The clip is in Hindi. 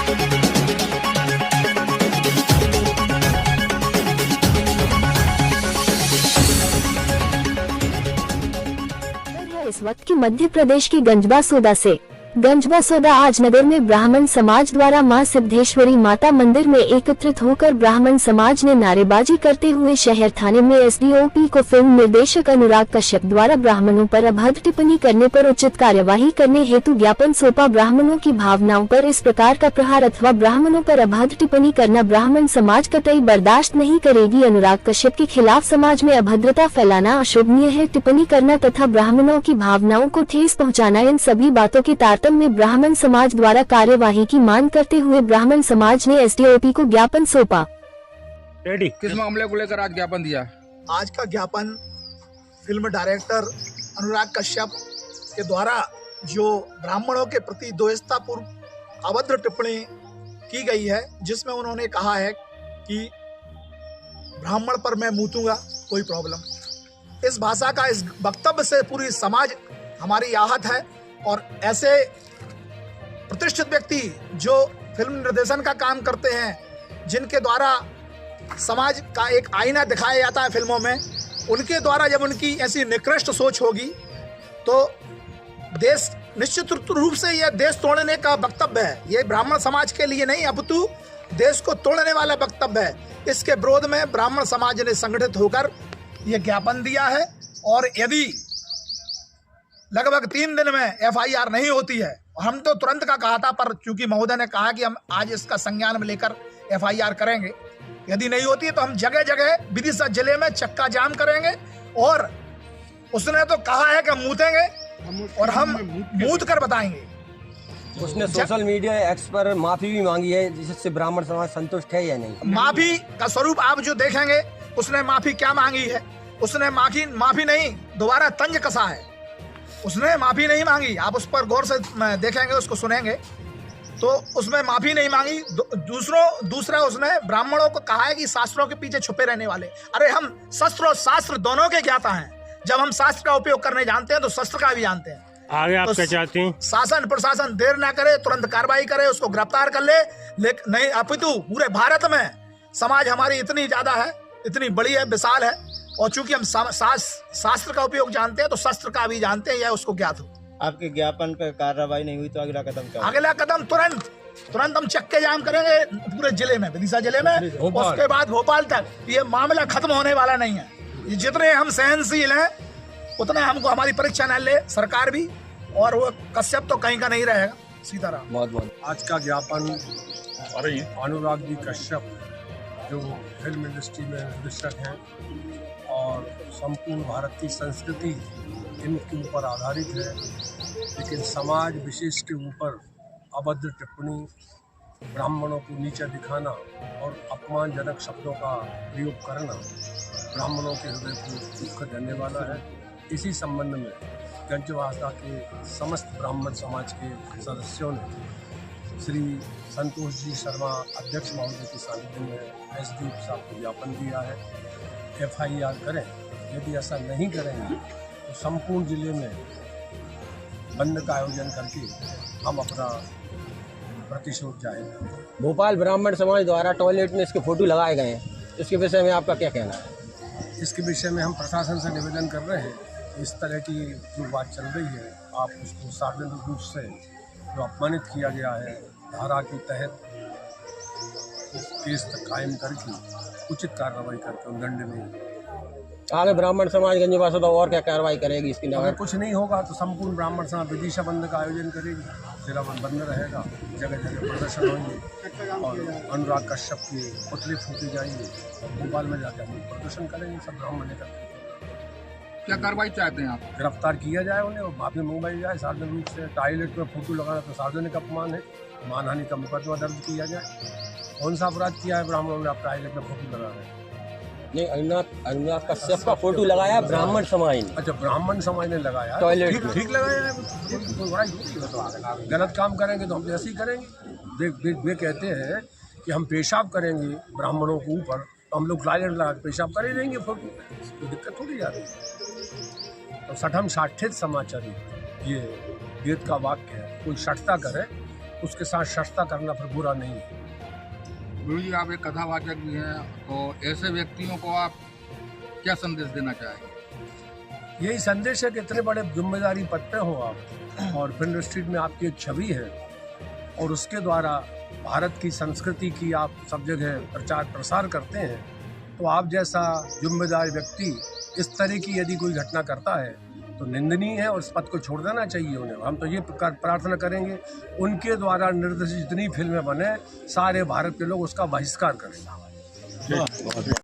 इस वक्त की मध्य प्रदेश की गंजबासौदा से। गंजबासौदा आज नगर में ब्राह्मण समाज द्वारा मां सिद्धेश्वरी माता मंदिर में एकत्रित होकर ब्राह्मण समाज ने नारेबाजी करते हुए शहर थाने में एसडीओपी को फिल्म निर्देशक अनुराग कश्यप द्वारा ब्राह्मणों पर अभद्र टिप्पणी करने पर उचित कार्यवाही करने हेतु ज्ञापन सौंपा। ब्राह्मणों की भावनाओं पर इस प्रकार का प्रहार अथवा ब्राह्मणों पर अभद्र टिप्पणी करना ब्राह्मण समाज कतई बर्दाश्त नहीं करेगी। अनुराग कश्यप के खिलाफ समाज में अभद्रता फैलाना अशोभनीय है। टिप्पणी करना तथा ब्राह्मणों की भावनाओं को ठेस पहुँचाना, इन सभी बातों के तारतम्य में ब्राह्मण समाज द्वारा कार्यवाही की मांग करते हुए ब्राह्मण समाज ने एसडीओपी को ज्ञापन सौंपा। किस मामले को लेकर आज ज्ञापन दिया? आज का ज्ञापन फिल्म डायरेक्टर अनुराग कश्यप के द्वारा जो ब्राह्मणों के प्रति द्वेषतापूर्ण अभद्र टिप्पणी की गई है, जिसमें उन्होंने कहा है कि ब्राह्मण पर मैं मूतूंगा, कोई प्रॉब्लम। इस भाषा का, इस वक्तव्य से पूरी समाज हमारी आहत है। और ऐसे प्रतिष्ठित व्यक्ति जो फिल्म निर्देशन का काम करते हैं, जिनके द्वारा समाज का एक आईना दिखाया जाता है फिल्मों में, उनके द्वारा जब उनकी ऐसी निकृष्ट सोच होगी तो देश निश्चित रूप से यह देश तोड़ने का वक्तव्य है। ये ब्राह्मण समाज के लिए नहीं, अपितु देश को तोड़ने वाला वक्तव्य है। इसके विरोध में ब्राह्मण समाज ने संगठित होकर यह ज्ञापन दिया है। और यदि लगभग 3 दिन में एफआईआर नहीं होती है, हम तो तुरंत का कहा था, पर चूंकि महोदय ने कहा कि हम आज इसका संज्ञान में लेकर एफआईआर करेंगे, यदि नहीं होती है तो हम जगह जगह विदिशा जिले में चक्का जाम करेंगे। और उसने तो कहा है कि हम मूतेंगे और हम मूत कर बताएंगे। उसने सोशल मीडिया एक्स पर माफी भी मांगी है, जिससे ब्राह्मण समाज संतुष्ट है या नहीं? माफी का स्वरूप आप जो देखेंगे, उसने माफी क्या मांगी है? उसने माफी नहीं, दोबारा तंज कसा है। उसने माफी नहीं मांगी, आप उस पर गौर से देखेंगे, उसको सुनेंगे तो उसमें माफी नहीं मांगी। दूसरा उसने ब्राह्मणों को कहा है कि शास्त्रों के पीछे छुपे रहने वाले। अरे हम शस्त्र और शास्त्र दोनों के ज्ञाता हैं। जब हम शास्त्र का उपयोग करने जानते हैं तो शस्त्र का भी जानते हैं। आगे आप क्या चाहते हैं? शासन प्रशासन देर ना करे, तुरंत कार्रवाई करे, उसको गिरफ्तार कर ले। लेकिन नहीं, अपितु पूरे भारत में समाज हमारी इतनी ज्यादा है, इतनी बड़ी है, विशाल है, और चूंकि हम शास्त्र का उपयोग जानते हैं तो शस्त्र का भी जानते हैं, यह उसको ज्ञात हो। आपके ज्ञापन पर कार्रवाई नहीं हुई तो अगला कदम क्या? अगला कदम तुरंत हम चक्के जाम करेंगे पूरे जिले में, विदिशा जिले में, उसके बाद भोपाल तक। ये मामला खत्म होने वाला नहीं है। ये जितने हम सहनशील हैं उतने हमको हमारी परीक्षा न ले सरकार भी, और वो कश्यप तो कहीं का नहीं रहेगा। सीताराम। बहुत आज का ज्ञापन अनुराग जी कश्यप जो फिल्म इंडस्ट्री में निर्देशक हैं और संपूर्ण भारत की संस्कृति इनके ऊपर आधारित है, लेकिन समाज विशेष के ऊपर अभद्र टिप्पणी, ब्राह्मणों को नीचा दिखाना और अपमानजनक शब्दों का प्रयोग करना ब्राह्मणों के हृदय को दुख देने वाला है। इसी संबंध में गंजबासौदा के समस्त ब्राह्मण समाज के सदस्यों ने श्री संतोष जी शर्मा अध्यक्ष महोदय के सानिध्य में एसडीओपी साहब को ज्ञापन दिया है। एफआईआर करें, यदि ऐसा नहीं करेंगे तो संपूर्ण जिले में बंद का आयोजन करके हम अपना प्रतिशोध जाएंगे। भोपाल ब्राह्मण समाज द्वारा टॉयलेट में इसके फोटो लगाए गए हैं, इसके विषय में आपका क्या कहना है? इसके विषय में हम प्रशासन से निवेदन कर रहे हैं, इस तरह की जो बात चल रही है, आप उसको सार्वजनिक रूप से जो अपमानित किया गया है, धारा के तहत केस कायम करके उचित कार्रवाई करके दंडनीय। आगे ब्राह्मण समाज गंजबासौदा और क्या कार्रवाई करेगी इसकी? अगर कुछ नहीं होगा तो संपूर्ण ब्राह्मण समाज विदिशा बंद का आयोजन करेगी, जिला बंद रहेगा, जगह जगह प्रदर्शन होंगे और अनुराग कश्यप के पुतले फूके जाएंगे और भोपाल में जाकर हम प्रदर्शन करेंगे। सब ब्राह्मण एकत्र। क्या कार्रवाई चाहते हैं आप? गिरफ्तार किया जाए उन्हें और माफी मंगवाई जाए सार्वजनिक रूप से। टॉयलेट में फोटो लगाना तो सार्वजनिक अपमान है, मानहानि का मुकदमा दर्ज किया जाए। कौन सा अपराध किया है ब्राह्मणों ने? आप टॉयलेट में फोटो लगा रहे हैं? नहीं, अनुराग कश्यप का फोटो लगाया ब्राह्मण समाज ने। अच्छा, ब्राह्मण समाज ने लगाया टॉयलेट में। ठीक लगाया है। गलत काम करेंगे तो हम ऐसे ही करेंगे। वे कहते हैं कि हम पेशाब करेंगे ब्राह्मणों के ऊपर, तो हम लोग टॉयलेट लगा के पेशाब कर ही देंगे फोटो, तो दिक्कत थोड़ी आ रही है। तो सठम साठित समाचारी, ये वेद का वाक्य है। कोई सठता करे उसके साथ शस्ता करना फिर बुरा नहीं है। गुरु जी, आप एक कथावाचक भी हैं, तो ऐसे व्यक्तियों को आप क्या संदेश देना चाहेंगे? यही संदेश है कि इतने बड़े जिम्मेदारी पद पे हो आप, और फिल्म इंडस्ट्री में आपकी एक छवि है, और उसके द्वारा भारत की संस्कृति की आप सब जगह प्रचार प्रसार करते हैं, तो आप जैसा जिम्मेदार व्यक्ति इस तरह की यदि कोई घटना करता है तो निंदनीय है, और इस पद को छोड़ देना चाहिए उन्हें। हम तो ये प्रार्थना करेंगे उनके द्वारा निर्देशित जितनी फिल्में बने सारे भारत के लोग उसका बहिष्कार करें।